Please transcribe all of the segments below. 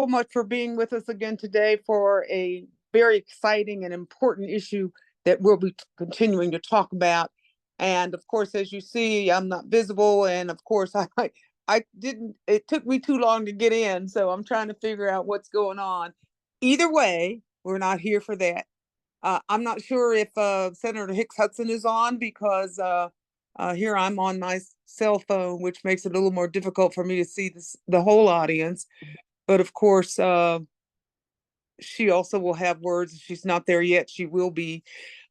So much for being with us again today for a very exciting and important issue that we'll be continuing to talk about. And of course, as you see, I'm not visible. And of course, I didn't, it took me too long to get in. So I'm trying to figure out what's going on. Either way, we're not here for that. I'm not sure if Senator Hicks Hudson is on because here I'm on my cell phone, which makes it a little more difficult for me to see the whole audience. But of course, she also will have words. She's not there yet. She will be.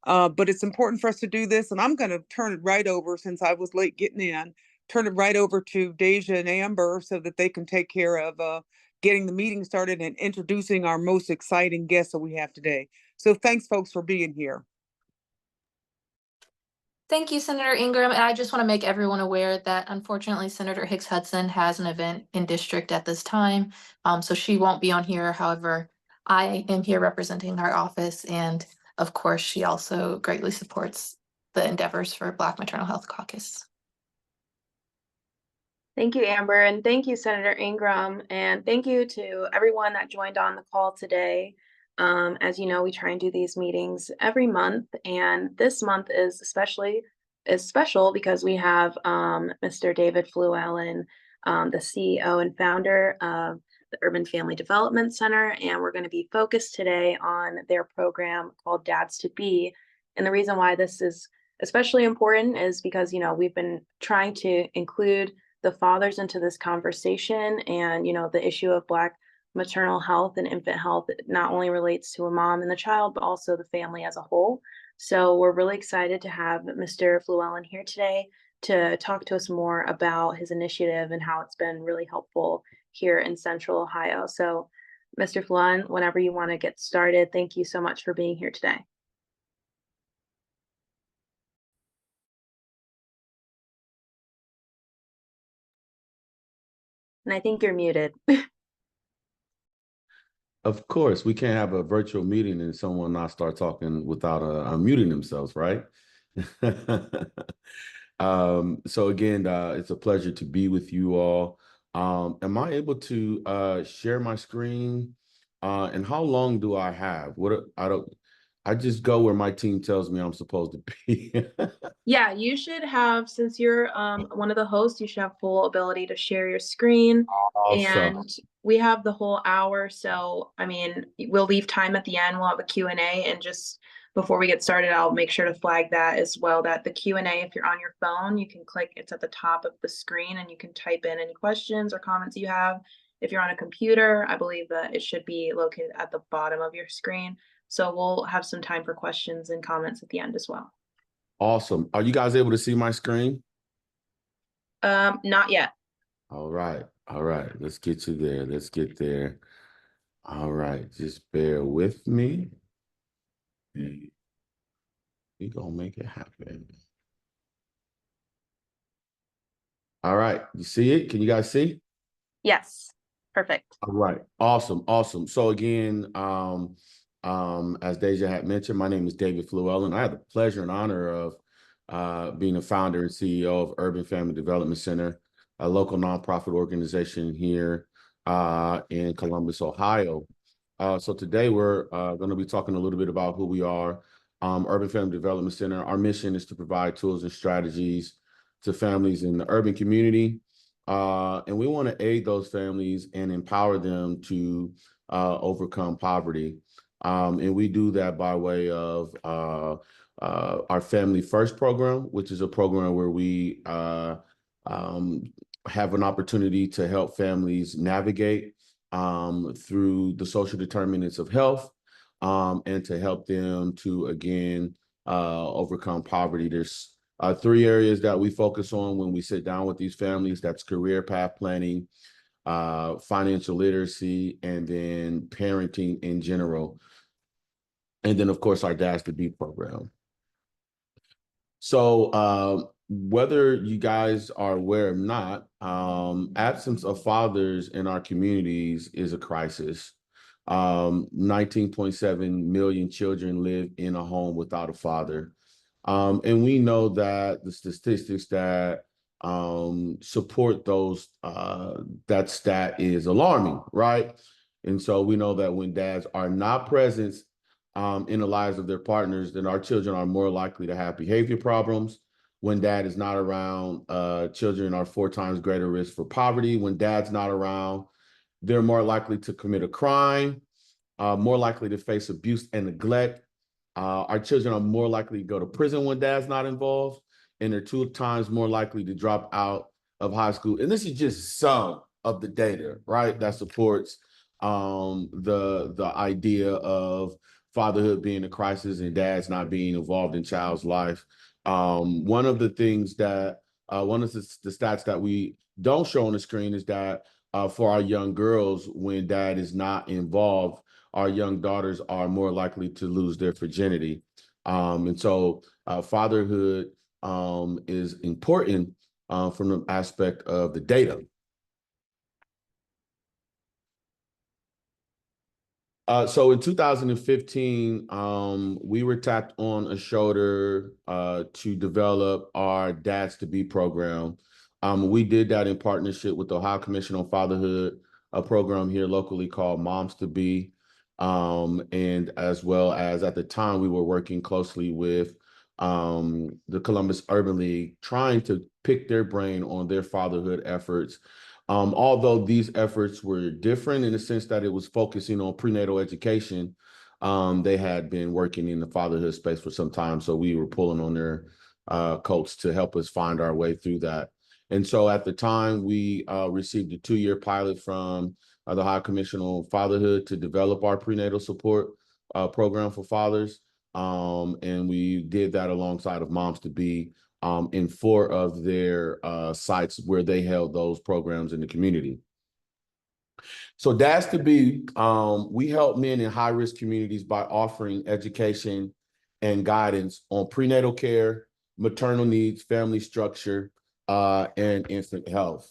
But it's important for us to do this. And I'm going to turn it right over, since I was late getting in, turn it right over to Deja and Amber so that they can take care of getting the meeting started and introducing our most exciting guests that we have today. So thanks, folks, for being here. Thank you, Senator Ingram. And I just want to make everyone aware that unfortunately, Senator Hicks Hudson has an event in district at this time. So she won't be on here. However, I am here representing our office. And of course, she also greatly supports the endeavors for Black Maternal Health Caucus. Thank you, Amber, and thank you, Senator Ingram, and thank you to everyone that joined on the call today. As you know, we try and do these meetings every month, and this month is special because we have Mr. David Fluellen, the CEO and founder of the Urban Family Development Center, and we're going to be focused today on their program called Dads to Be. And the reason why this is especially important is because, you know, we've been trying to include the fathers into this conversation, and, you know, the issue of Black maternal health and infant health not only relates to a mom and the child, but also the family as a whole. So we're really excited to have Mr. Fluellen here today to talk to us more about his initiative and how it's been really helpful here in Central Ohio. So Mr. Fluellen, whenever you want to get started, thank you so much for being here today. And I think you're muted. Of course, we can't have a virtual meeting and someone not start talking without unmuting themselves, right? So again, it's a pleasure to be with you all. Am I able to share my screen? And how long do I have? I just go where my team tells me I'm supposed to be. Yeah, you should have, since you're one of the hosts, you should have full ability to share your screen. Awesome. And we have the whole hour. So, I mean, we'll leave time at the end. We'll have a Q&A. And just before we get started, I'll make sure to flag that as well, that the Q&A, if you're on your phone, you can click, it's at the top of the screen, and you can type in any questions or comments you have. If you're on a computer, I believe that it should be located at the bottom of your screen. So we'll have some time for questions and comments at the end as well. Awesome. Are you guys able to see my screen? Not yet. All right. All right. Let's get you there. Let's get there. All right. Just bear with me. We're going to make it happen. All right. You see it? Can you guys see? Yes. Perfect. All right. Awesome. Awesome. So again, as Deja had mentioned, my name is David Fluellen. I have the pleasure and honor of being the founder and CEO of Urban Family Development Center, a local nonprofit organization here in Columbus, Ohio. So today we're going to be talking a little bit about who we are. Urban Family Development Center, our mission is to provide tools and strategies to families in the urban community. And we want to aid those families and empower them to overcome poverty. And we do that by way of our Family First program, which is a program where we have an opportunity to help families navigate through the social determinants of health and to help them to, again, overcome poverty. There's 3 areas that we focus on when we sit down with these families. That's career path planning, financial literacy, and then parenting in general. And then, of course, our Dads to Be program. So whether you guys are aware or not, absence of fathers in our communities is a crisis. 19.7 million children live in a home without a father. And we know that the statistics that support those, that stat is alarming, right? And so we know that when dads are not present in the lives of their partners, then our children are more likely to have behavior problems. When dad is not around, children are 4 times greater risk for poverty. When dad's not around, they're more likely to commit a crime, more likely to face abuse and neglect. Our children are more likely to go to prison when dad's not involved, and they're 2 times more likely to drop out of high school. And this is just some of the data, right, that supports the idea of fatherhood being a crisis and dads not being involved in child's life. One of the things that one of the stats that we don't show on the screen is that for our young girls, when dad is not involved, our young daughters are more likely to lose their virginity. And so fatherhood is important from the aspect of the data. So in 2015, we were tapped on a shoulder to develop our Dads to Be program. We did that in partnership with the Ohio Commission on Fatherhood, a program here locally called Moms to Be. And as well as at the time, we were working closely with the Columbus Urban League, trying to pick their brain on their fatherhood efforts. Although these efforts were different in the sense that it was focusing on prenatal education, they had been working in the fatherhood space for some time. So we were pulling on their coats to help us find our way through that. And so at the time, we received a 2-year pilot from the Ohio Commission on Fatherhood to develop our prenatal support program for fathers. And we did that alongside of Moms to Be in 4 of their sites where they held those programs in the community. So Dads to Be, we help men in high-risk communities by offering education and guidance on prenatal care, maternal needs, family structure, and infant health.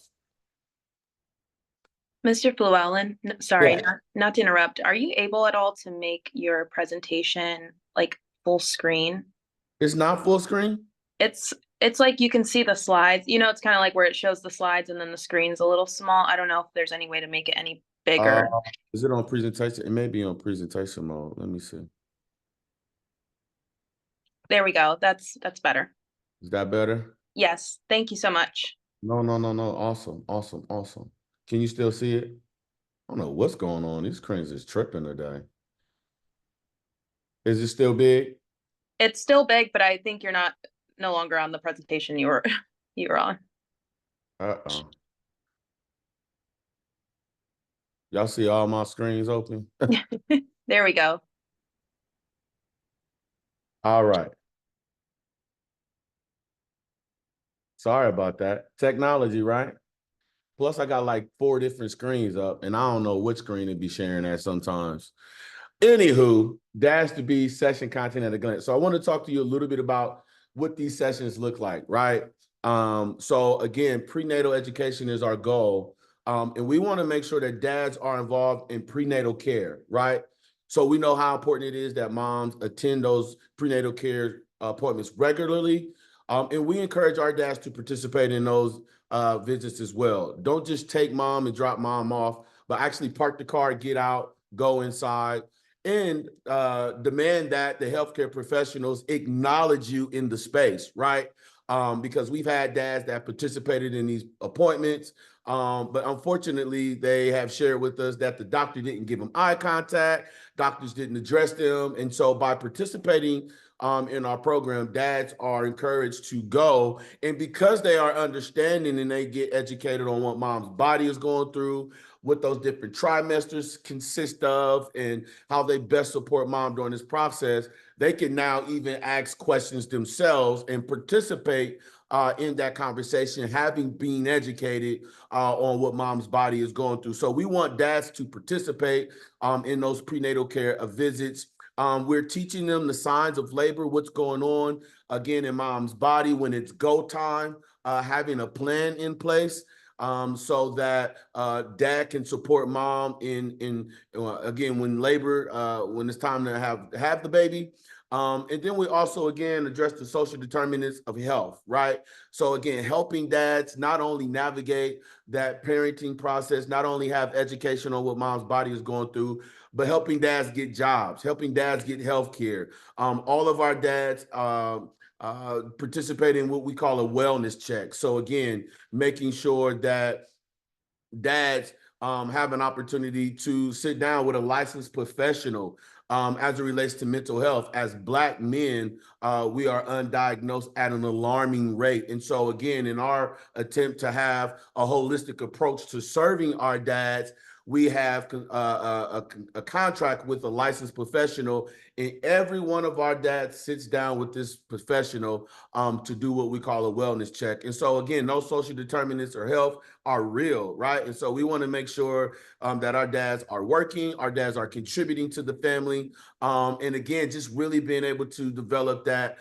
Mr. Llewellyn, sorry, Yeah. not to interrupt. Are you able at all to make your presentation like full screen? It's not full screen? It's like you can see the slides. You know, it's kind of like where it shows the slides and then the screen's a little small. I don't know if there's any way to make it any bigger. Is it on presentation? It may be on presentation mode. Let me see. There we go. That's better. Is that better? Yes, thank you so much. No. Awesome. Can you still see it? I don't know what's going on. These screens is tripping today. Is it still big? It's still big, but I think you're no longer on the presentation you were on. Uh-oh. Y'all see all my screens open? There we go. All right. Sorry about that. Technology, right? Plus, I got like 4 different screens up, and I don't know which screen to be sharing at sometimes. Anywho, Dads to Be session content at a glance. So I want to talk to you a little bit about what these sessions look like, right? So again, prenatal education is our goal. And we want to make sure that dads are involved in prenatal care, right? So we know how important it is that moms attend those prenatal care appointments regularly. And we encourage our dads to participate in those visits as well. Don't just take mom and drop mom off, but actually park the car, get out, go inside, and demand that the healthcare professionals acknowledge you in the space, right? Because we've had dads that participated in these appointments, but unfortunately, they have shared with us that the doctor didn't give them eye contact, doctors didn't address them, and so by participating in our program, dads are encouraged to go, and because they are understanding and they get educated on what mom's body is going through, what those different trimesters consist of, and how they best support mom during this process, they can now even ask questions themselves and participate in that conversation, having been educated on what mom's body is going through. So we want dads to participate in those prenatal care visits. We're teaching them the signs of labor, what's going on, again, in mom's body when it's go time, having a plan in place. so that dad can support mom in again, when labor, when it's time to have the baby. And then we also, again, address the social determinants of health, right? So again, helping dads not only navigate that parenting process, not only have education on what mom's body is going through, but helping dads get jobs, helping dads get health care. All of our dads participate in what we call a wellness check. So again, making sure that dads have an opportunity to sit down with a licensed professional as it relates to mental health. As Black men, we are undiagnosed at an alarming rate. And so again, in our attempt to have a holistic approach to serving our dads, we have a contract with a licensed professional, and every one of our dads sits down with this professional to do what we call a wellness check. And so again, no social determinants or health are real, right? And so we want to make sure that our dads are working, our dads are contributing to the family, and again, just really being able to develop that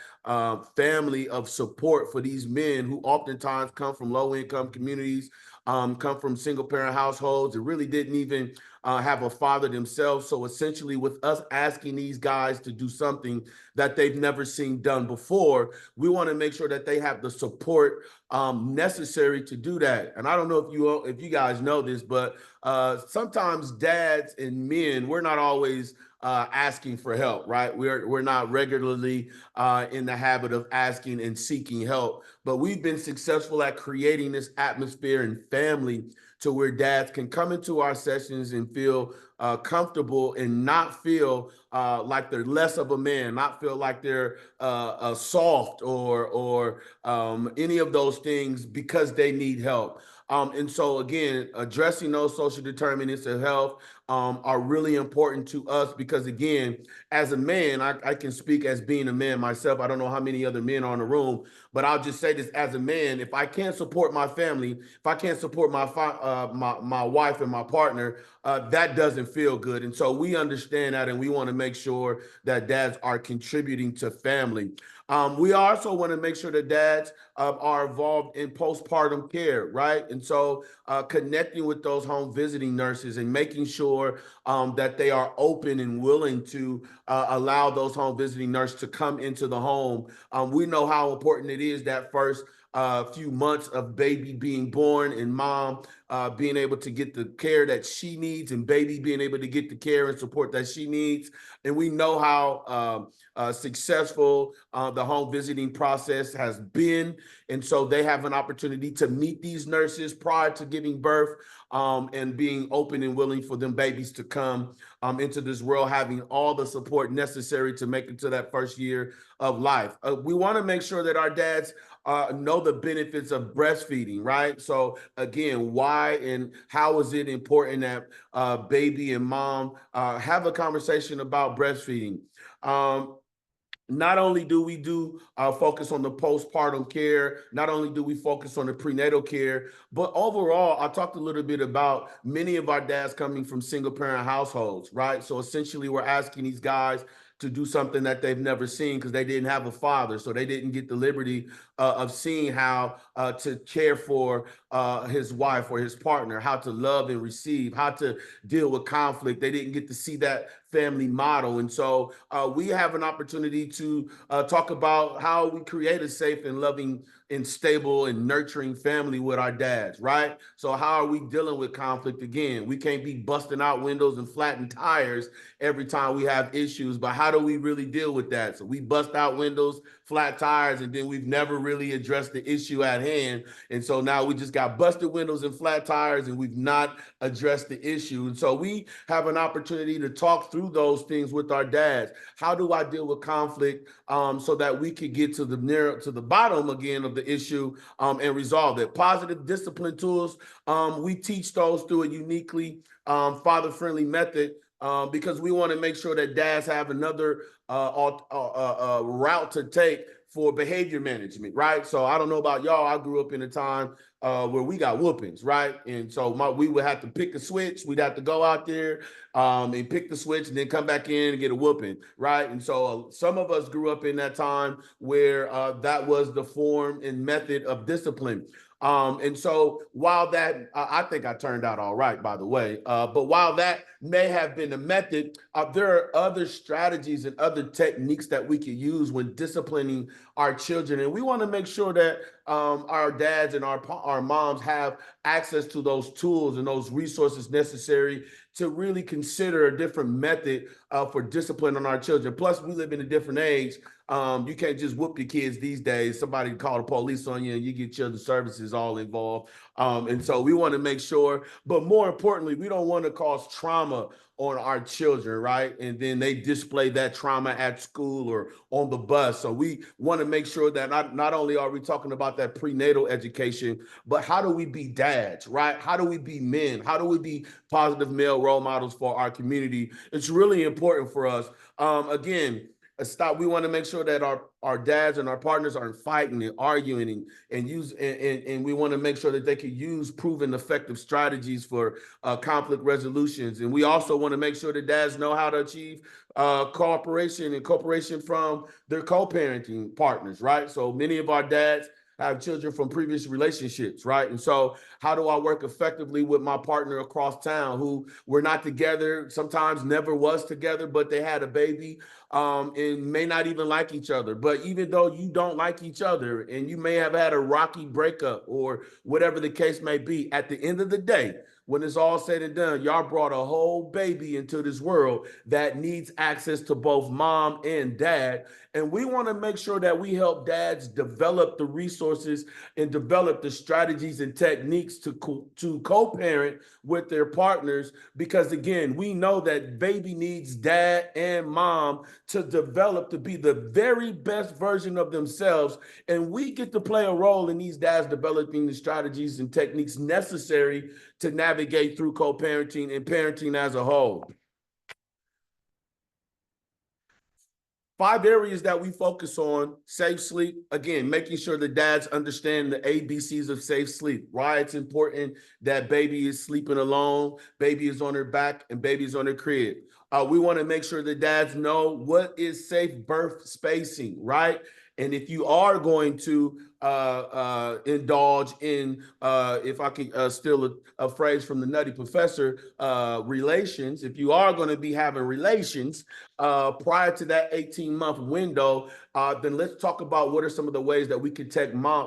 family of support for these men who oftentimes come from low-income communities, come from single-parent households, and really didn't even have a father themselves. So essentially, with us asking these guys to do something that they've never seen done before, we want to make sure that they have the support necessary to do that. And I don't know if you guys know this, but sometimes dads and men, we're not always asking for help, right? We're not regularly in the habit of asking and seeking help, but we've been successful at creating this atmosphere and family to where dads can come into our sessions and feel comfortable and not feel like they're less of a man, not feel like they're soft or any of those things because they need help. And so again, addressing those social determinants of health are really important to us because, again, as a man, I can speak as being a man myself. I don't know how many other men are in the room, but I'll just say this as a man: if I can't support my family, if I can't support my wife and my partner, that doesn't feel good. And so we understand that, and we want to make sure that dads are contributing to family. We also want to make sure that dads are involved in postpartum care, right? And so connecting with those home visiting nurses and making sure that they are open and willing to allow those home visiting nurses to come into the home. We know how important it is that first few months of baby being born and mom being able to get the care that she needs, and baby being able to get the care and support that she needs. And we know how successful the home visiting process has been. And so they have an opportunity to meet these nurses prior to giving birth, and being open and willing for them babies to come into this world, having all the support necessary to make it to that first year of life. We want to make sure that our dads know the benefits of breastfeeding, right? So again, why and how is it important that baby and mom have a conversation about breastfeeding? Not only do we focus on the postpartum care, not only do we focus on the prenatal care, but overall, I talked a little bit about many of our dads coming from single parent households, right? So essentially, we're asking these guys to do something that they've never seen because they didn't have a father. So they didn't get the liberty of seeing how to care for his wife or his partner, how to love and receive, how to deal with conflict. They didn't get to see that family model. And so we have an opportunity to talk about how we create a safe and loving and stable and nurturing family with our dads, right? So how are we dealing with conflict? Again, we can't be busting out windows and flattening tires every time we have issues, but how do we really deal with that? So we bust out windows, flat tires, and then we've never really addressed the issue at hand. And so now we just got busted windows and flat tires, and we've not addressed the issue. And so we have an opportunity to talk through those things with our dads. How do I deal with conflict so that we could get to the bottom again of the issue and resolve it? Positive discipline tools, we teach those through a uniquely father-friendly method because we want to make sure that dads have another route to take for behavior management, right? So I don't know about y'all. I grew up in a time where we got whoopings, right? And so we would have to pick a switch. We'd have to go out there and pick the switch and then come back in and get a whooping, right? And so some of us grew up in that time where that was the form and method of discipline. And so while that, I think I turned out all right, by the way, but while that may have been a method, there are other strategies and other techniques that we can use when disciplining our children. And we want to make sure that our dads and our moms have access to those tools and those resources necessary to really consider a different method for discipline on our children. Plus, we live in a different age. You can't just whoop your kids these days. Somebody call the police on you and you get children's services all involved. And so we want to make sure, but more importantly, we don't want to cause trauma on our children, right? And then they display that trauma at school or on the bus. So we want to make sure that not only are we talking about that prenatal education, but how do we be dads, right? How do we be men? How do we be positive male role models for our community? It's really important for us. Again, we want to make sure that our dads and our partners aren't fighting and arguing and we want to make sure that they can use proven effective strategies for conflict resolutions. And we also want to make sure that dads know how to achieve cooperation and cooperation from their co-parenting partners, right? So many of our dads have children from previous relationships, right? And so how do I work effectively with my partner across town who were not together, sometimes never was together, but they had a baby and may not even like each other. But even though you don't like each other and you may have had a rocky breakup or whatever the case may be, at the end of the day, when it's all said and done, y'all brought a whole baby into this world that needs access to both mom and dad. And we want to make sure that we help dads develop the resources and develop the strategies and techniques to co-parent with their partners. Because again, we know that baby needs dad and mom to develop to be the very best version of themselves. And we get to play a role in these dads developing the strategies and techniques necessary to navigate through co-parenting and parenting as a whole. 5 areas that we focus on: safe sleep. Again, making sure the dads understand the ABCs of safe sleep, why it's important that baby is sleeping alone, baby is on her back, and baby is on her crib. We want to make sure the dads know what is safe birth spacing, right? And if you are going to indulge in, if I can steal a phrase from the Nutty Professor, relations, if you are going to be having relations prior to that 18-month window, then let's talk about what are some of the ways that we can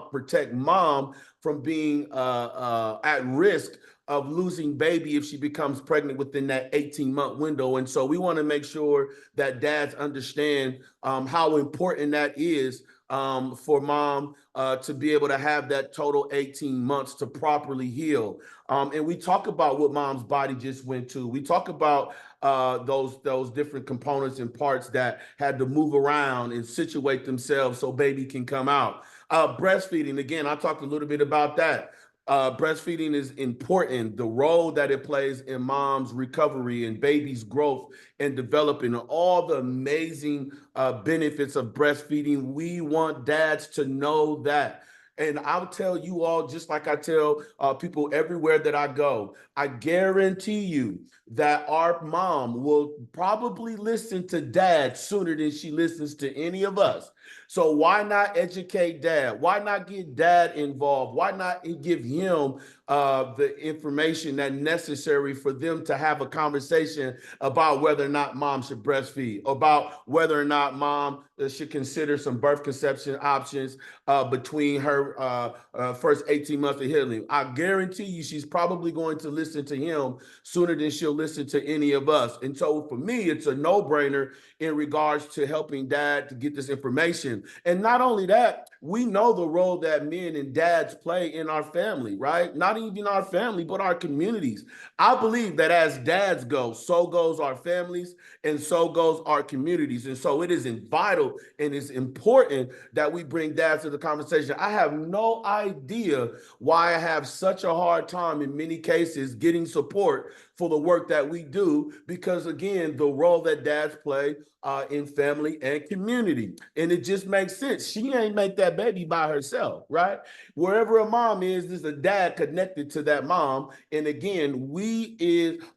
protect mom from being at risk of losing baby if she becomes pregnant within that 18-month window. And so we want to make sure that dads understand how important that is for mom to be able to have that total 18 months to properly heal. And we talk about what mom's body just went to. We talk about those different components and parts that had to move around and situate themselves so baby can come out. Breastfeeding, again, I talked a little bit about that. Breastfeeding is important. The role that it plays in mom's recovery and baby's growth and developing, all the amazing benefits of breastfeeding. We want dads to know that. And I'll tell you all, just like I tell people everywhere that I go, I guarantee you that our mom will probably listen to dad sooner than she listens to any of us. So why not educate dad? Why not get dad involved? Why not give him the information that's necessary for them to have a conversation about whether or not mom should breastfeed, about whether or not mom should consider some birth conception options between her first 18 months of healing. I guarantee you she's probably going to listen to him sooner than she'll listen to any of us. And so for me, it's a no-brainer in regards to helping dad to get this information. And not only that, we know the role that men and dads play in our family, right? Not even our family, but our communities. I believe that as dads go, so goes our families and so goes our communities. And so it is vital and it's important that we bring dads to the conversation. I have no idea why I have such a hard time in many cases getting support for the work that we do, because again, the role that dads play in family and community. And it just makes sense. She ain't make that baby by herself, right? Wherever a mom is, there's a dad connected to that mom. And again,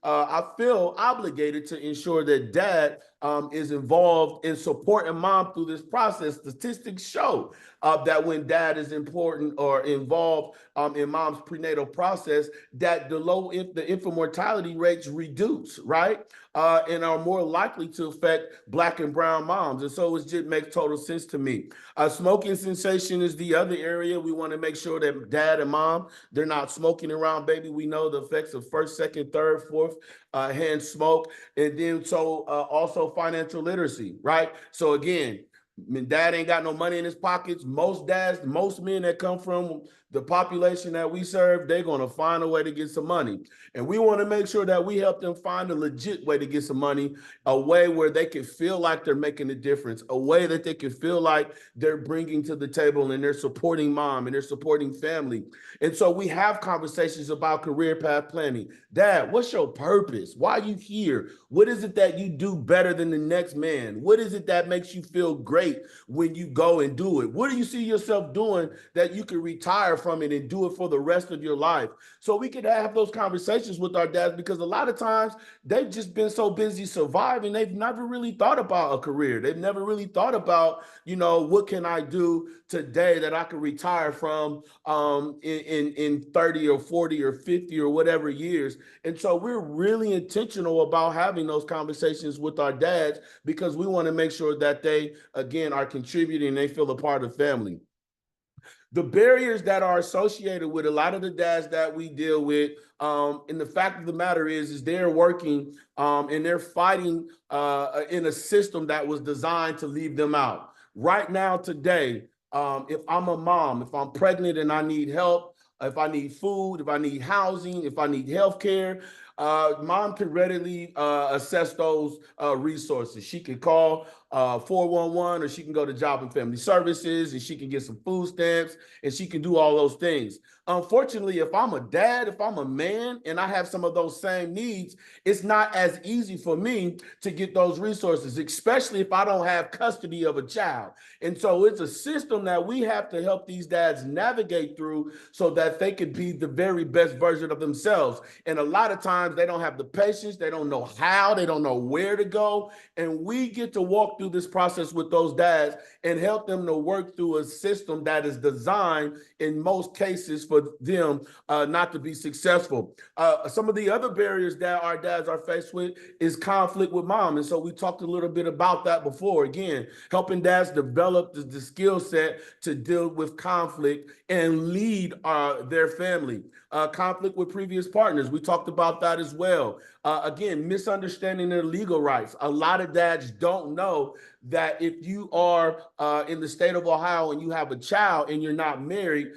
I feel obligated to ensure that dad is involved in supporting mom through this process. Statistics show that when dad is important or involved in mom's prenatal process, that the infant mortality rates reduce, right? And are more likely to affect Black and brown moms. And so it just makes total sense to me. Smoking cessation is the other area. We want to make sure that dad and mom, they're not smoking around baby. We know the effects of first, second, third, fourth hand smoke. And then also financial literacy, right? So again, dad ain't got no money in his pockets. Most dads, most men that come from the population that we serve, they're going to find a way to get some money. And we want to make sure that we help them find a legit way to get some money, a way where they can feel like they're making a difference, a way that they can feel like they're bringing to the table and they're supporting mom and they're supporting family. And so we have conversations about career path planning. Dad, what's your purpose? Why are you here? What is it that you do better than the next man? What is it that makes you feel great when you go and do it? What do you see yourself doing that you can retire from it and do it for the rest of your life? So we could have those conversations with our dads, because a lot of times they've just been so busy surviving, they've never really thought about a career. They've never really thought about, what can I do today that I can retire from in 30 or 40 or 50 or whatever years. And so we're really intentional about having those conversations with our dads, because we want to make sure that they, again, are contributing and they feel a part of the family. The barriers that are associated with a lot of the dads that we deal with, and the fact of the matter is they're working and they're fighting in a system that was designed to leave them out. Right now, today, if I'm a mom, if I'm pregnant and I need help, if I need food, if I need housing, if I need health care, mom can readily assess those resources. She can call 411, or she can go to Job and Family Services and she can get some food stamps and she can do all those things. Unfortunately, if I'm a dad, if I'm a man and I have some of those same needs, it's not as easy for me to get those resources, especially if I don't have custody of a child. And so it's a system that we have to help these dads navigate through so that they can be the very best version of themselves. And a lot of times they don't have the patience, they don't know how, they don't know where to go. And we get to walk through this process with those dads and help them to work through a system that is designed in most cases for them not to be successful. Some of the other barriers that our dads are faced with is conflict with mom. And so we talked a little bit about that before. Again, helping dads develop the skill set to deal with conflict and lead their family. Conflict with previous partners. We talked about that as well. Again, misunderstanding their legal rights. A lot of dads don't know that if you are in the state of Ohio and you have a child and you're not married,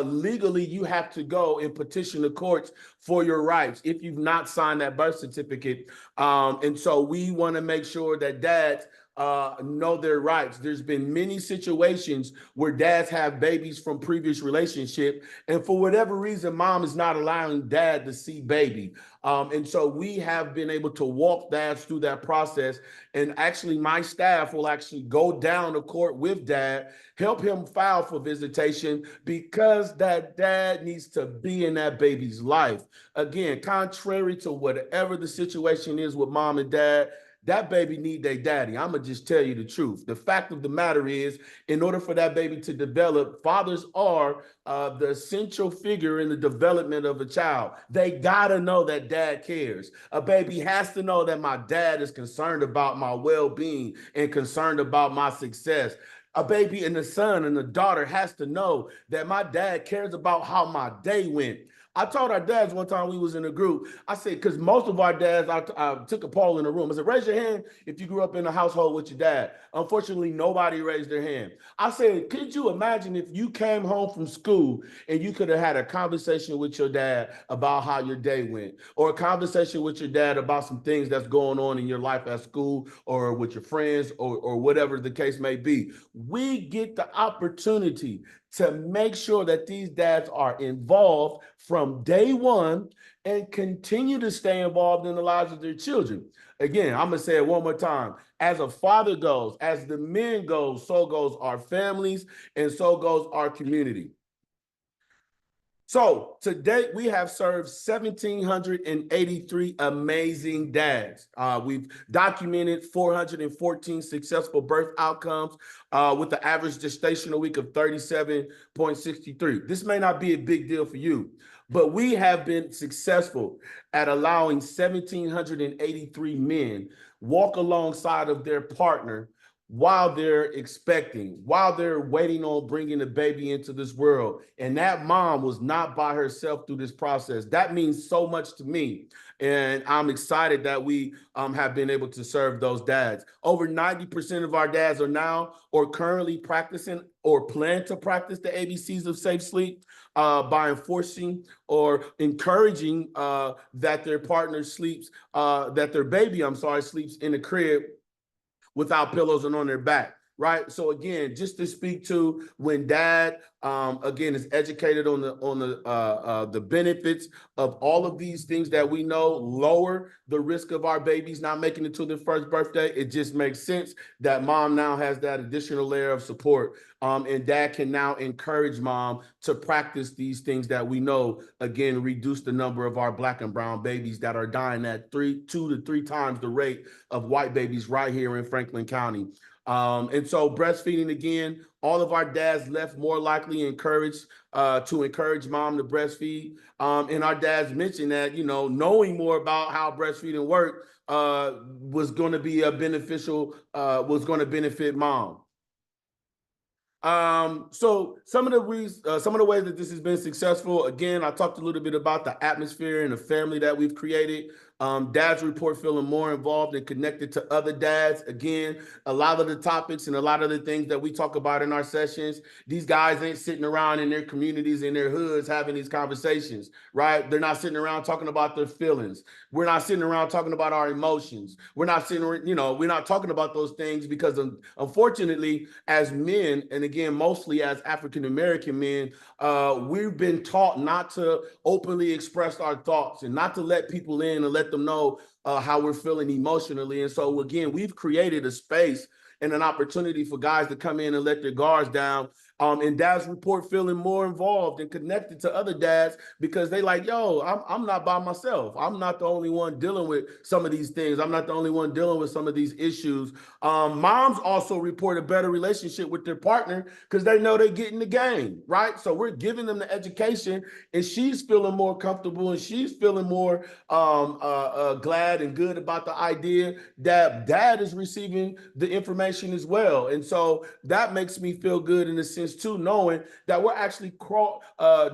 legally you have to go and petition the courts for your rights if you've not signed that birth certificate. And so we want to make sure that dads know their rights. There's been many situations where dads have babies from previous relationship, and for whatever reason, mom is not allowing dad to see baby. And so we have been able to walk dads through that process. And actually, my staff will actually go down to court with dad, help him file for visitation, because that dad needs to be in that baby's life. Again, contrary to whatever the situation is with mom and dad, that baby need their daddy. I'm going to just tell you the truth. The fact of the matter is, in order for that baby to develop, fathers are the essential figure in the development of a child. They got to know that dad cares. A baby has to know that my dad is concerned about my well-being and concerned about my success. A baby and the son and the daughter has to know that my dad cares about how my day went. I told our dads one time we was in a group, I said, because most of our dads, I took a poll in the room. I said, raise your hand if you grew up in a household with your dad. Unfortunately, nobody raised their hand. I said, could you imagine if you came home from school and you could have had a conversation with your dad about how your day went, or a conversation with your dad about some things that's going on in your life at school or with your friends or whatever the case may be. We get the opportunity to make sure that these dads are involved from day one and continue to stay involved in the lives of their children. Again, I'm going to say it one more time. As a father goes, as the men goes, so goes our families, and so goes our community. So to date, we have served 1,783 amazing dads. We've documented 414 successful birth outcomes with the average gestational week of 37.63. This may not be a big deal for you, but we have been successful at allowing 1,783 men walk alongside of their partner while they're expecting, while they're waiting on bringing a baby into this world. And that mom was not by herself through this process. That means so much to me. And I'm excited that we have been able to serve those dads. Over 90% of our dads are now or currently practicing or plan to practice the ABCs of safe sleep by enforcing or encouraging that their partner sleeps, that their baby, sleeps in the crib without pillows and on their back, right? So again, just to speak to when dad again is educated on the benefits of all of these things that we know lower the risk of our babies not making it to their first birthday, it just makes sense that mom now has that additional layer of support. And dad can now encourage mom to practice these things that we know, again, reduce the number of our Black and brown babies that are dying at 2 to 3 times the rate of white babies right here in Franklin County. And so breastfeeding, again, all of our dads left more likely encouraged to encourage mom to breastfeed. And our dads mentioned that, you know, knowing more about how breastfeeding worked was going to be a beneficial, was going to benefit mom. So some of the ways that this has been successful, again, I talked a little bit about the atmosphere and the family that we've created. Dads report feeling more involved and connected to other dads. Again, a lot of the topics and a lot of the things that we talk about in our sessions, these guys ain't sitting around in their communities, in their hoods, having these conversations, right? They're not sitting around talking about their feelings. We're not sitting around talking about our emotions. We're not sitting, you know, we're not talking about those things because unfortunately, as men, and again, mostly as African-American men, we've been taught not to openly express our thoughts and not to let people in and let them know how we're feeling emotionally. And so again, we've created a space and an opportunity for guys to come in and let their guards down. And dads report feeling more involved and connected to other dads because they like, yo, I'm not by myself. I'm not the only one dealing with some of these things. I'm not the only one dealing with some of these issues. Moms also report a better relationship with their partner because they know they're getting the game, right? So we're giving them the education and she's feeling more comfortable and she's feeling more glad and good about the idea that dad is receiving the information as well. And so that makes me feel good in a sense too, knowing that we're actually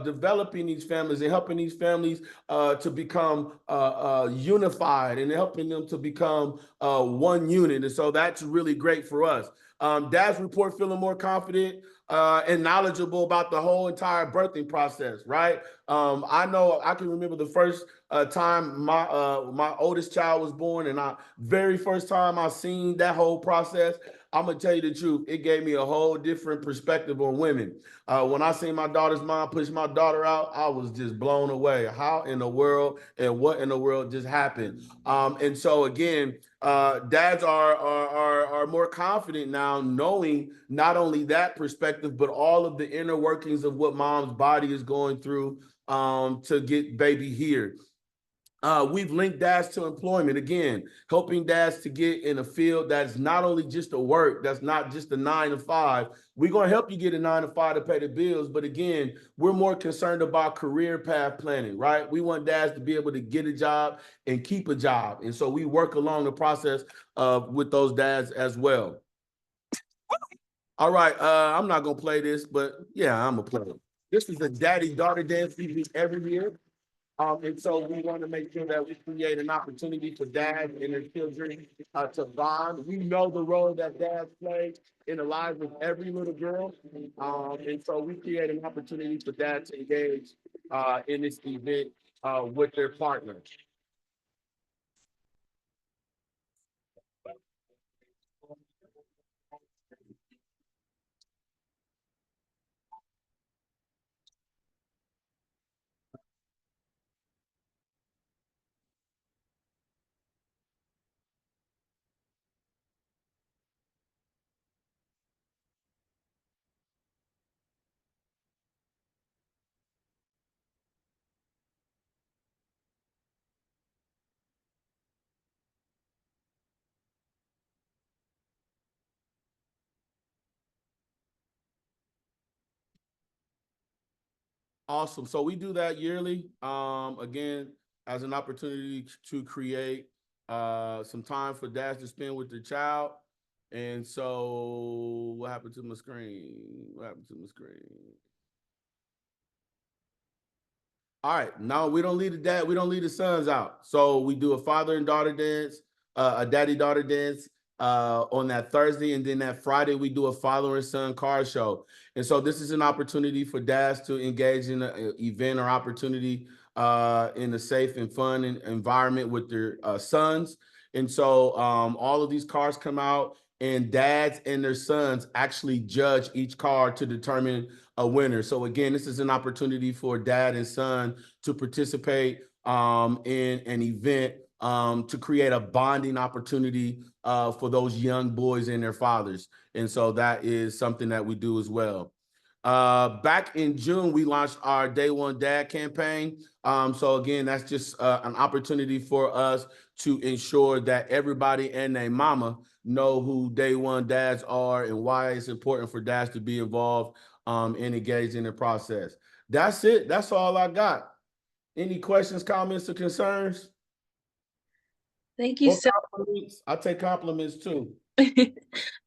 developing these families and helping these families to become unified and helping them to become one unit. And so that's really great for us. Dads report feeling more confident and knowledgeable about the whole entire birthing process, right? I know I can remember the first time my oldest child was born, and very first time I seen that whole process. I'm gonna tell you the truth, it gave me a whole different perspective on women. When I seen my daughter's mom push my daughter out, I was just blown away. How in the world and what in the world just happened? And so again, dads are more confident now, knowing not only that perspective, but all of the inner workings of what mom's body is going through to get baby here. We've linked dads to employment, again, helping dads to get in a field that's not only just a work, that's not just a 9 to 5. We're going to help you get a 9 to 5 to pay the bills. But again, we're more concerned about career path planning, right? We want dads to be able to get a job and keep a job. And so we work along the process with those dads as well. All right, I'm not going to play this, but yeah, I'm going to play it. This is a daddy-daughter dance we do every year. And so we want to make sure that we create an opportunity for dads and their children to bond. We know the role that dads play in the lives of every little girl. And so we create an opportunity for dads to engage in this event with their partners. Awesome. So we do that yearly. Again, as an opportunity to create some time for dads to spend with their child. And so what happened to my screen? What happened to my screen? All right. No, we don't leave the dad, we don't leave the sons out. So we do a father and daughter dance, a daddy-daughter dance on that Thursday, and then that Friday we do a father and son car show. And so this is an opportunity for dads to engage in an event or opportunity in a safe and fun environment with their sons. And so all of these cars come out, and dads and their sons actually judge each car to determine a winner. So again, this is an opportunity for dad and son to participate in an event to create a bonding opportunity for those young boys and their fathers. And so that is something that we do as well. Back in June, we launched our Day One Dad campaign. So again, that's just an opportunity for us to ensure that everybody and their mama know who Day One dads are and why it's important for dads to be involved and engaged in the process. That's it. That's all I got. Any questions, comments, or concerns? Thank you Or so compliments? I take compliments too.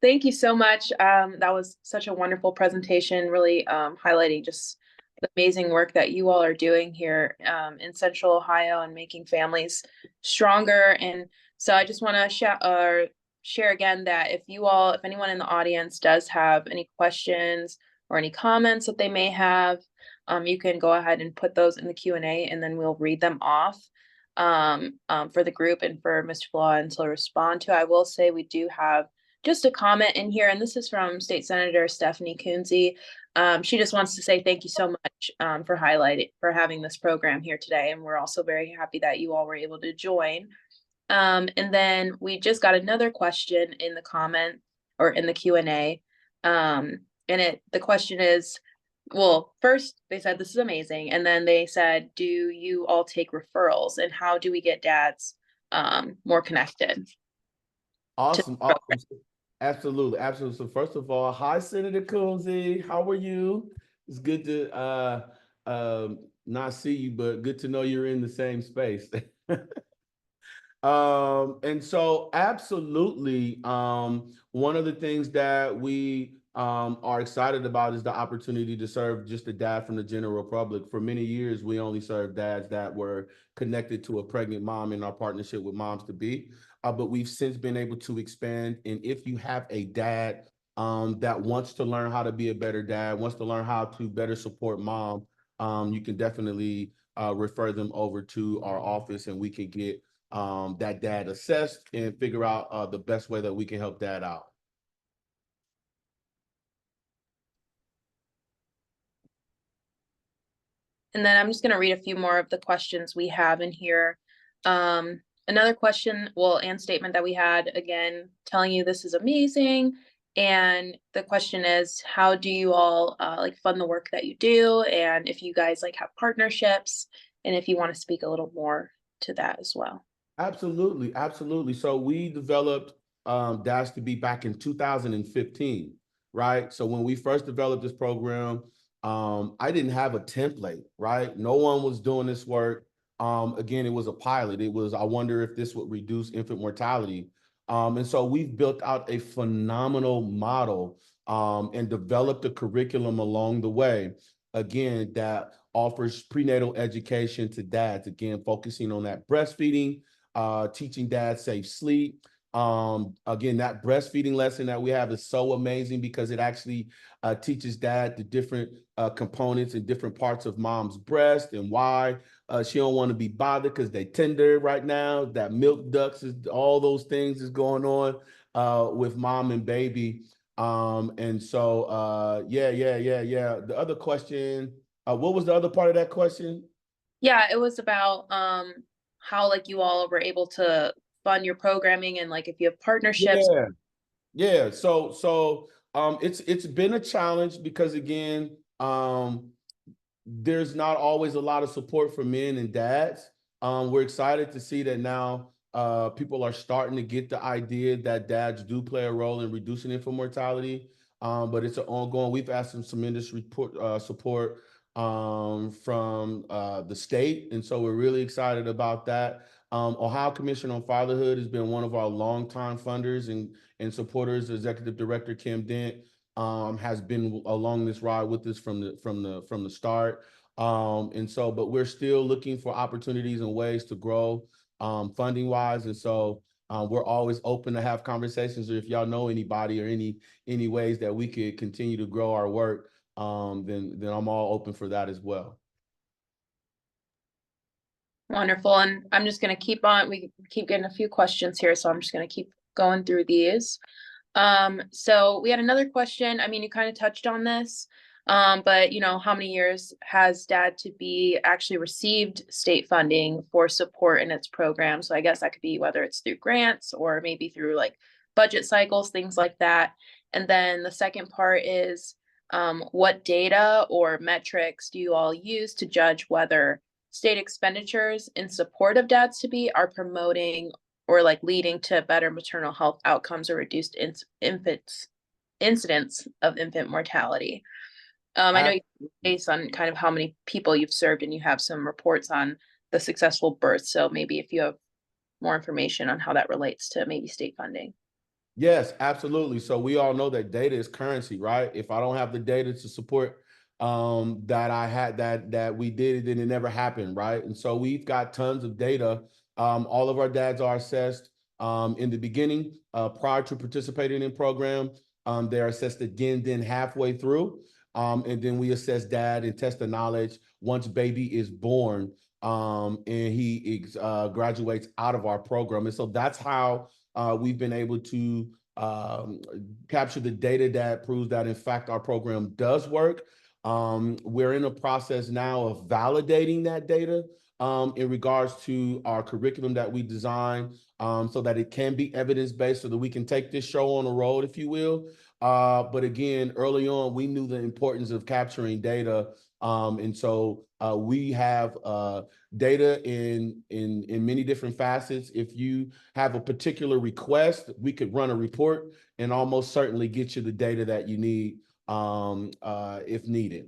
Thank you so much. That was such a wonderful presentation, really highlighting just the amazing work that you all are doing here in Central Ohio and making families stronger. And so I just want to share again that if anyone in the audience does have any questions or any comments that they may have, you can go ahead and put those in the Q&A, and then we'll read them off for the group and for Mr. Blah to respond to. I will say we do have just a comment in here, and this is from State Senator Stephanie Coonsey. She just wants to say thank you so much for having this program here today, and we're also very happy that you all were able to join. And then we just got another question in the comment or in the Q&A, and the question is, well, first they said this is amazing, and then they said, do you all take referrals, and how do we get dads more connected? Awesome. Awesome. Absolutely. Absolutely. So first of all, hi, Senator Coonsey. How are you? It's good to not see you, but good to know you're in the same space. And so absolutely, one of the things that we are excited about is the opportunity to serve just a dad from the general public. For many years, we only served dads that were connected to a pregnant mom in our partnership with Moms to Be. But we've since been able to expand. And if you have a dad that wants to learn how to be a better dad, wants to learn how to better support mom, you can definitely refer them over to our office, and we can get that dad assessed and figure out the best way that we can help dad out. And then I'm just going to read a few more of the questions we have in here. Another question, and statement that we had, again, telling you this is amazing. And the question is, how do you all fund the work that you do? And if you guys have partnerships, and if you want to speak a little more to that as well. Absolutely. Absolutely. So we developed Dash to Be back in 2015, right? So when we first developed this program, I didn't have a template, right? No one was doing this work. Again, it was a pilot. It was, I wonder if this would reduce infant mortality. And so we've built out a phenomenal model and developed a curriculum along the way, again, that offers prenatal education to dads, again, focusing on that breastfeeding, teaching dads safe sleep. Again, that breastfeeding lesson that we have is so amazing because it actually teaches dad the different components and different parts of mom's breast and why she don't want to be bothered because they tender right now. That milk ducts, is all those things is going on with mom and baby. And so yeah. The other question, what was the other part of that question? Yeah, it was about how you all were able to fund your programming, and if you have partnerships. Yeah. So it's been a challenge because again, there's not always a lot of support for men and dads. We're excited to see that now people are starting to get the idea that dads do play a role in reducing infant mortality. But it's an ongoing. We've asked some industry support from the state. And so we're really excited about that. Ohio Commission on Fatherhood has been one of our longtime funders and supporters. Executive Director Kim Dent has been along this ride with us from the start. And so, but we're still looking for opportunities and ways to grow funding wise. And so we're always open to have conversations, or if y'all know anybody or any ways that we could continue to grow our work, then I'm all open for that as well. Wonderful. And I'm just going to keep on, we keep getting a few questions here, so I'm just going to keep going through these. So we had another question. I mean, you kind of touched on this, but you know, how many years has Dad to Be actually received state funding for support in its program? So I guess that could be whether it's through grants or maybe through like budget cycles, things like that. And then the second part is, what data or metrics do you all use to judge whether state expenditures in support of Dads to Be are promoting or like leading to better maternal health outcomes or reduced incidence of infant mortality? I know you, based on kind of how many people you've served, and you have some reports on the successful birth. So maybe if you have more information on how that relates to maybe state funding. Yes, absolutely. So we all know that data is currency, right? If I don't have the data to support that I had that we did it, then it never happened, right? And so we've got tons of data. All of our dads are assessed in the beginning prior to participating in program. They're assessed again then halfway through, and then we assess dad and test the knowledge once baby is born, and he graduates out of our program. And so that's how we've been able to capture the data that proves that in fact our program does work. We're in a process now of validating that data in regards to our curriculum that we design, so that it can be evidence-based, so that we can take this show on the road, if you will. But again, early on, we knew the importance of capturing data. And so we have data in many different facets. If you have a particular request, we could run a report and almost certainly get you the data that you need if needed.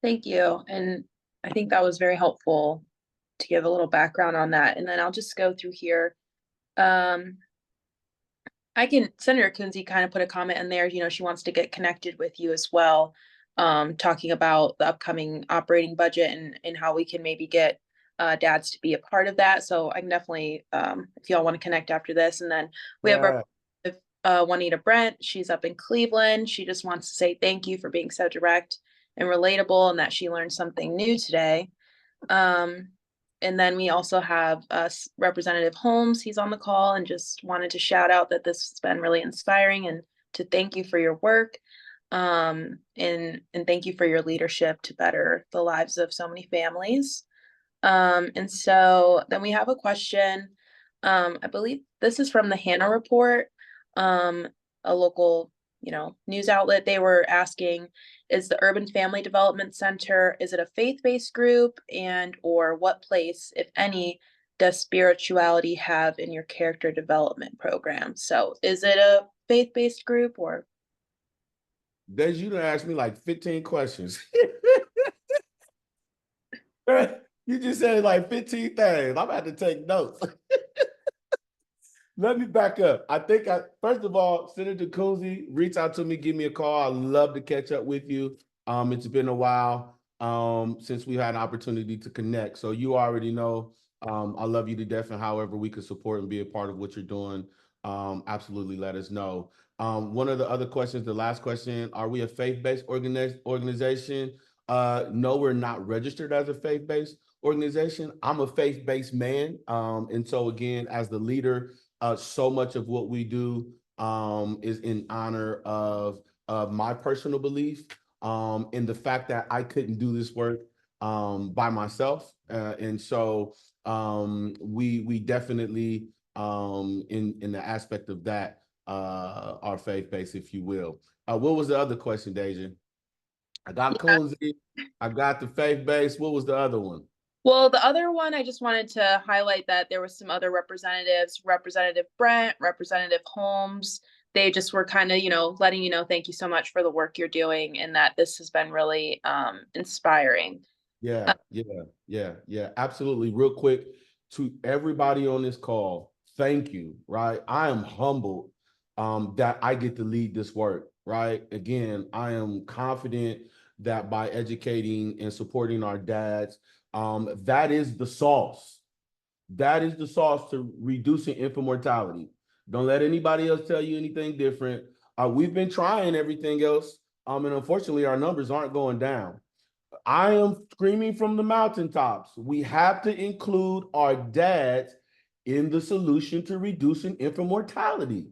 Thank you. And I think that was very helpful to give a little background on that. And then I'll just go through here. Senator Kunze kind of put a comment in there, you know, she wants to get connected with you as well, talking about the upcoming operating budget and how we can maybe get dads to be a part of that. So I can definitely, if y'all want to connect after this. And then we have our Juanita Brent. She's up in Cleveland. She just wants to say thank you for being so direct and relatable, and that she learned something new today. And then we also have Representative Holmes. He's on the call and just wanted to shout out that this has been really inspiring, and to thank you for your work. And thank you for your leadership to better the lives of so many families. And so then we have a question. I believe this is from the Hannah Report, a local, you know, news outlet. They were asking, is the Urban Family Development Center, is it a faith-based group, and or what place, if any, does spirituality have in your character development program? So is it a faith-based group or? Des, you done asked me like 15 questions. You just said like 15 things. I'm about to take notes. Let me back up. I think first of all, Senator Kunze, reach out to me, give me a call. I'd love to catch up with you. It's been a while since we had an opportunity to connect. So you already know I love you to death, and however we can support and be a part of what you're doing, absolutely let us know. One of the other questions, the last question, are we a faith-based organization? No, we're not registered as a faith-based organization. I'm a faith-based man. And so again, as the leader, so much of what we do is in honor of my personal belief, and the fact that I couldn't do this work by myself. And so we definitely, in the aspect of that, are faith-based, if you will. What was the other question, Deja? I got Kunze, I got the faith-based. What was the other one? Well, the other one, I just wanted to highlight that there was some other representatives, Representative Brent, Representative Holmes. they just were kind of, letting you know, thank you so much for the work you're doing and that this has been really inspiring. Yeah, absolutely. Real quick, to everybody on this call, thank you, right? I am humbled that I get to lead this work, right? Again, I am confident that by educating and supporting our dads, that is the sauce. That is the sauce to reducing infant mortality. Don't let anybody else tell you anything different. We've been trying everything else, and unfortunately, our numbers aren't going down. I am screaming from the mountaintops. We have to include our dads in the solution to reducing infant mortality.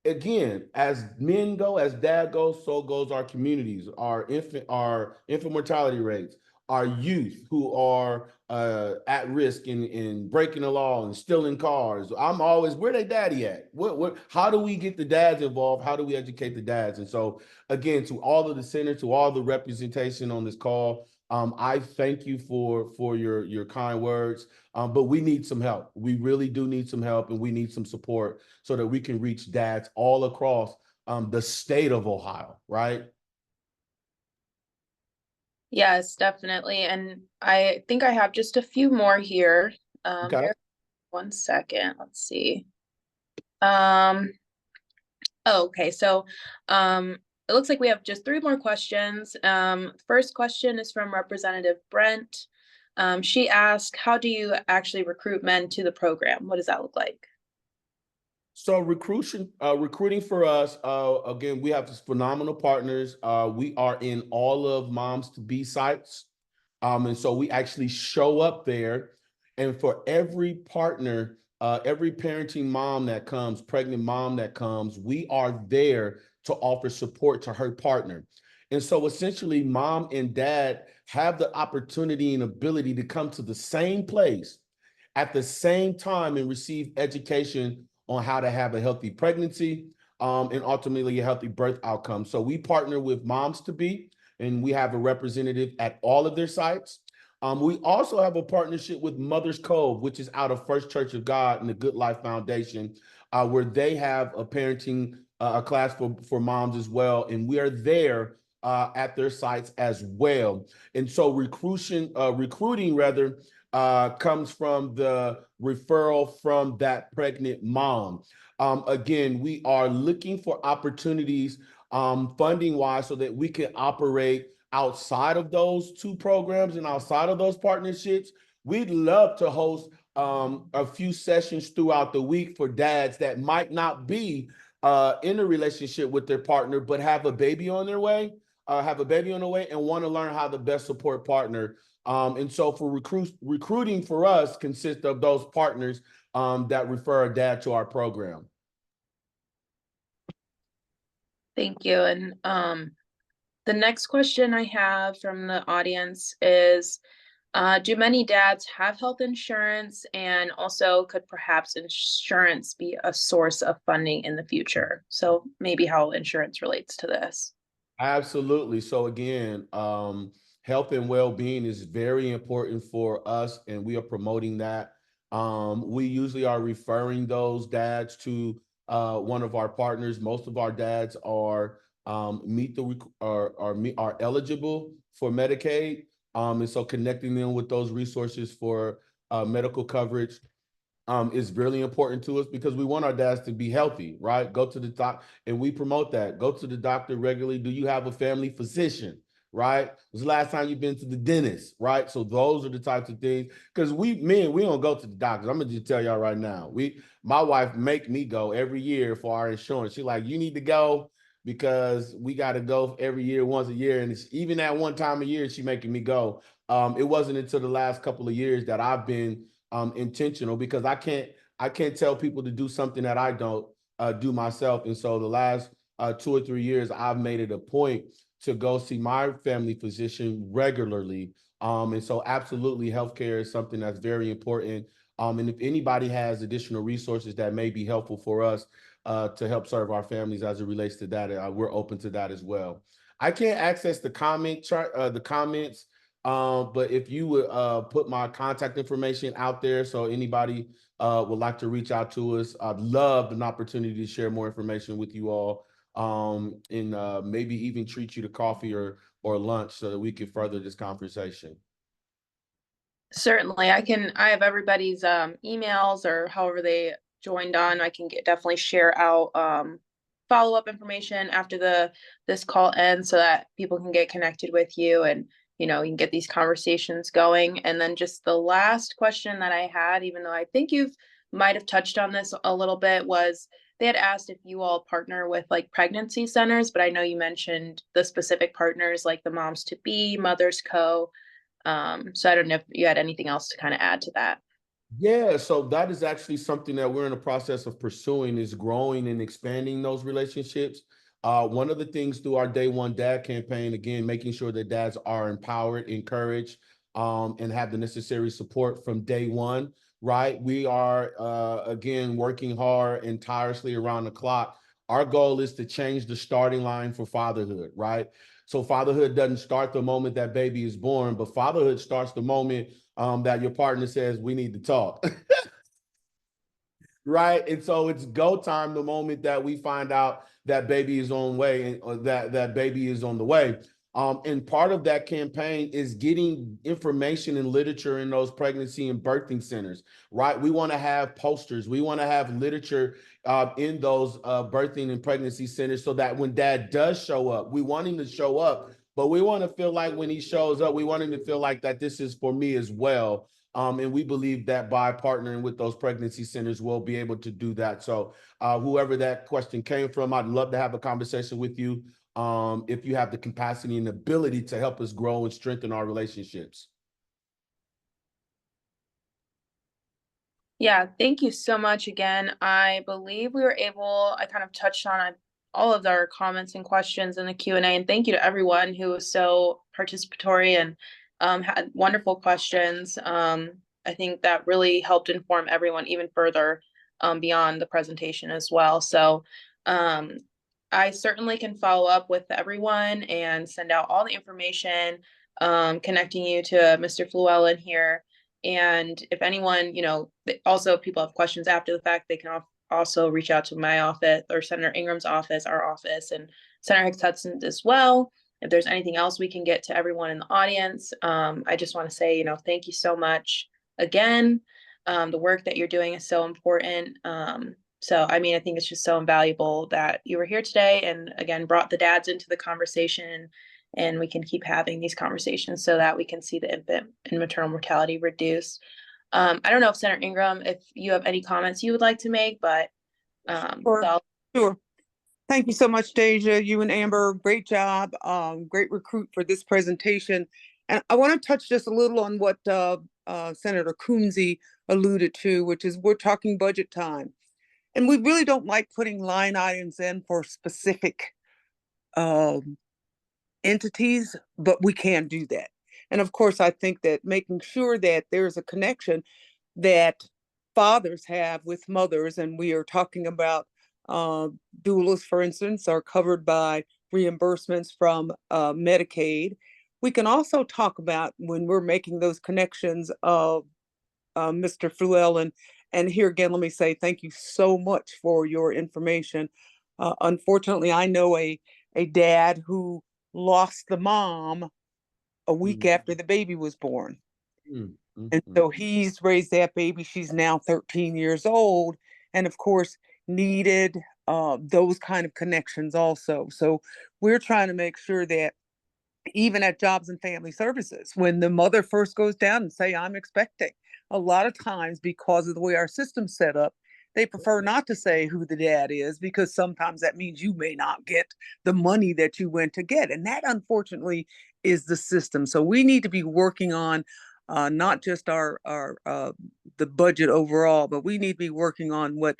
Again, as men go, as dad goes, so goes our communities, our infant mortality rates, our youth who are at risk in breaking the law and stealing cars. I'm always, where they daddy at? How do we get the dads involved? How do we educate the dads? And so again, to all of the senators, to all the representation on this call, I thank you for your kind words. But we need some help. We really do need some help, and we need some support so that we can reach dads all across the state of Ohio, right? Yes, definitely. And I think I have just a few more here. Okay. Bear 1 second. Let's see. Okay, so it looks like we have just 3 more questions. First question is from Representative Brent. She asked, how do you actually recruit men to the program? What does that look like? So recruiting for us, again, we have phenomenal partners. We are in all of Moms to Be sites. And so we actually show up there, and for every partner, every parenting mom that comes, pregnant mom that comes, we are there to offer support to her partner. And so essentially, mom and dad have the opportunity and ability to come to the same place at the same time and receive education on how to have a healthy pregnancy, and ultimately a healthy birth outcome. So we partner with Moms to Be, and we have a representative at all of their sites. We also have a partnership with Mother's Cove, which is out of First Church of God and the Good Life Foundation, where they have a parenting a class for moms as well, and we are there at their sites as well. And so recruiting rather comes from the referral from that pregnant mom. Again, we are looking for opportunities funding wise so that we can operate outside of those 2 programs and outside of those partnerships. We'd love to host a few sessions throughout the week for dads that might not be in a relationship with their partner, but have a baby on their way, and want to learn how to best support partner. And so for recruiting for us consists of those partners that refer a dad to our program. Thank you. And the next question I have from the audience is, do many dads have health insurance? And also, could perhaps insurance be a source of funding in the future? So maybe how insurance relates to this. Absolutely. So again, health and well-being is very important for us, and we are promoting that. We usually are referring those dads to one of our partners. Most of our dads are are eligible for Medicaid, and so connecting them with those resources for medical coverage is really important to us because we want our dads to be healthy, right? Go to the doc, and we promote that. Go to the doctor regularly. Do you have a family physician, right? When's the last time you've been to the dentist, right? So those are the types of things, because we don't go to the doctors. I'm gonna just tell y'all right now. My wife make me go every year for our insurance. She's like, you need to go because we got to go every year, once a year. And it's even that one time a year, she making me go. It wasn't until the last couple of years that I've been intentional, because I can't tell people to do something that I don't do myself. And so the last 2 or 3 years, I've made it a point to go see my family physician regularly. And so absolutely, healthcare is something that's very important. And if anybody has additional resources that may be helpful for us to help serve our families as it relates to that, we're open to that as well. I can't access the comments But if you would put my contact information out there so anybody would like to reach out to us, I'd love an opportunity to share more information with you all, and maybe even treat you to coffee or lunch so that we can further this conversation. Certainly, I have everybody's emails or however they joined on. I can definitely share out follow-up information after this call ends so that people can get connected with you and you can get these conversations going. And then just the last question that I had, even though I think you've might have touched on this a little bit, was they had asked if you all partner with like pregnancy centers, but I know you mentioned the specific partners like the Moms to Be, Mothers Co. So I don't know if you had anything else to kind of add to that. Yeah, so that is actually something that we're in the process of pursuing, is growing and expanding those relationships. One of the things through our Day One Dad campaign, again, making sure that dads are empowered, encouraged, and have the necessary support from day one, right? We are, again, working hard and tirelessly around the clock. Our goal is to change the starting line for fatherhood, right? So fatherhood doesn't start the moment that baby is born, but fatherhood starts the moment that your partner says, we need to talk. Right. And so it's go time the moment that we find out that baby is on way, or that baby is on the way. And part of that campaign is getting information and literature in those pregnancy and birthing centers, right? We want to have posters. We want to have literature in those birthing and pregnancy centers so that when dad does show up, we want him to show up, but we want to feel like when he shows up, we want him to feel like that this is for me as well. And we believe that by partnering with those pregnancy centers, we'll be able to do that. So whoever that question came from, I'd love to have a conversation with you if you have the capacity and ability to help us grow and strengthen our relationships. Yeah, thank you so much again. I believe I kind of touched on all of our comments and questions in the Q&A, and thank you to everyone who was so participatory and had wonderful questions. I think that really helped inform everyone even further beyond the presentation as well. So I certainly can follow up with everyone and send out all the information, connecting you to Mr. Fluellen here. And if anyone, also if people have questions after the fact, they can also reach out to my office or Senator Ingram's office, our office, and Senator Hicks-Hudson as well. If there's anything else we can get to everyone in the audience, I just want to say, thank you so much again. The work that you're doing is so important. So, I mean, I think it's just so invaluable that you were here today and again, brought the dads into the conversation, and we can keep having these conversations so that we can see the infant and maternal mortality reduced. I don't know if Senator Ingram, if you have any comments you would like to make, but Sure. Thank you so much, Deja. You and Amber, great job. Great recruit for this presentation. And I want to touch just a little on what Senator Coonsey alluded to, which is we're talking budget time. And we really don't like putting line items in for specific entities, but we can do that. And of course, I think that making sure that there's a connection that fathers have with mothers, and we are talking about doulas, for instance, are covered by reimbursements from Medicaid. We can also talk about when we're making those connections of Mr. Fluellen. And here again, let me say thank you so much for your information. Unfortunately, I know a dad who lost the mom a week after the baby was born. And so he's raised that baby. She's now 13 years old. And of course, needed those kind of connections also. So we're trying to make sure that even at Jobs and Family Services, when the mother first goes down and say, I'm expecting, a lot of times because of the way our system's set up, they prefer not to say who the dad is, because sometimes that means you may not get the money that you went to get. And that, unfortunately, is the system. So we need to be working on not just the budget overall, but we need to be working on what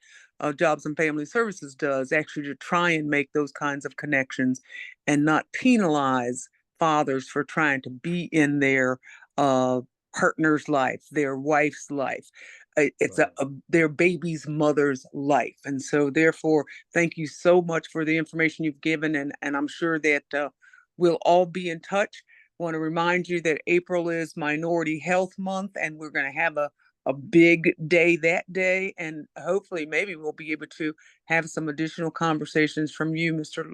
Jobs and Family Services does, actually to try and make those kinds of connections and not penalize fathers for trying to be in their partner's life, their wife's life. It's their baby's mother's life. And so therefore, thank you so much for the information you've given. And I'm sure that we'll all be in touch. want to remind you that April is Minority Health Month, and we're going to have a big day that day. And hopefully maybe we'll be able to have some additional conversations from you, Mr.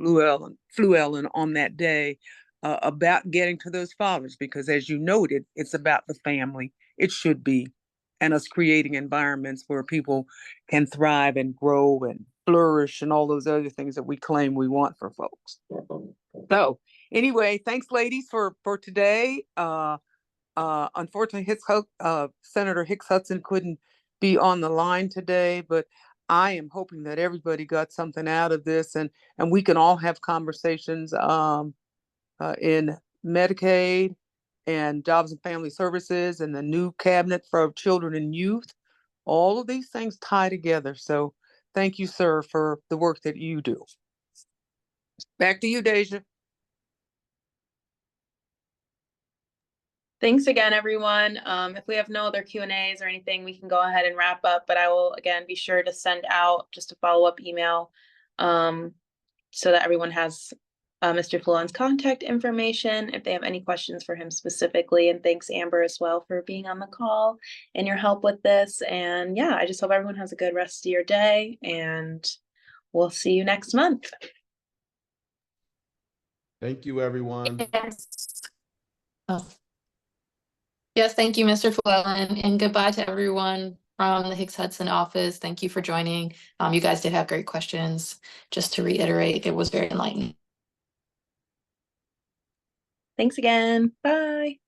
Fluellen, on that day about getting to those fathers, because as you noted, it's about the family. It should be, and us creating environments where people can thrive and grow and flourish and all those other things that we claim we want for folks. So anyway, thanks ladies for today. Unfortunately, Senator Hicks Hudson couldn't be on the line today, but I am hoping that everybody got something out of this, and we can all have conversations in Medicaid and Jobs and Family Services and the new cabinet for children and youth. All of these things tie together. So thank you, sir, for the work that you do. Back to you, Deja. Thanks again, everyone. If we have no other Q&As or anything, we can go ahead and wrap up, but I will again be sure to send out just a follow-up email so that everyone has Mr. Fluellen's contact information if they have any questions for him specifically. And thanks, Amber, as well, for being on the call and your help with this. And yeah, I just hope everyone has a good rest of your day, and we'll see you next month. Thank you, everyone. Yes. Oh. Yes, thank you, Mr. Fluellen, and goodbye to everyone from the Hicks Hudson office. Thank you for joining. You guys did have great questions. Just to reiterate, it was very enlightening. Thanks again. Bye.